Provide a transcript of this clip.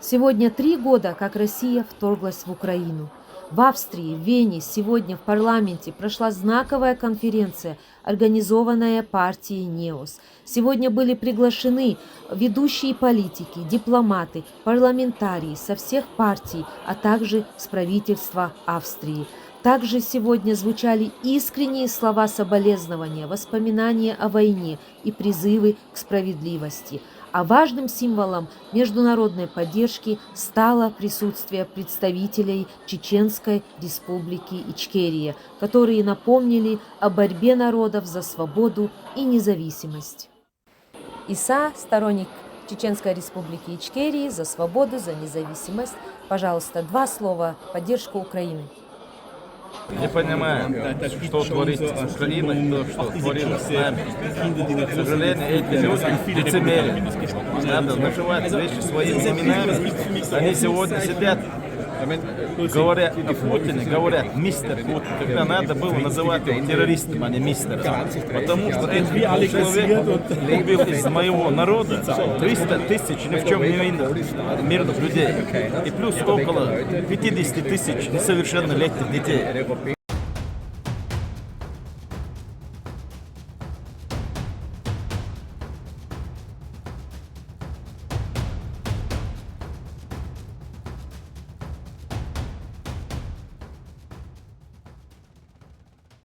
Сегодня 3 года, как Россия вторглась в Украину. В Австрии, в Вене сегодня в парламенте прошла знаковая конференция, организованная партией НЕОС. Сегодня были приглашены ведущие политики, дипломаты, парламентарии со всех партий, а также с правительства Австрии. Также сегодня звучали искренние слова соболезнования, воспоминания о войне и призывы к справедливости. А важным символом международной поддержки стало присутствие представителей Чеченской республики Ичкерия, которые напомнили о борьбе народов за свободу и независимость. Иса, сторонник Чеченской республики Ичкерии, за свободу, за независимость. Пожалуйста, 2 слова в поддержку Украины. Не понимаем, что творится с Украиной, то, что творилось с нами. К сожалению, эти люди лицемерят. Надо называть вещи своими именами. Они сегодня сидят, говорят о Путине, говорят мистер Путин, когда надо было называть его террористом, а не мистером. Потому что этот человек убил из моего народа 300 тысяч ни в чем не винных мирных людей. И плюс около 50 тысяч несовершеннолетних детей.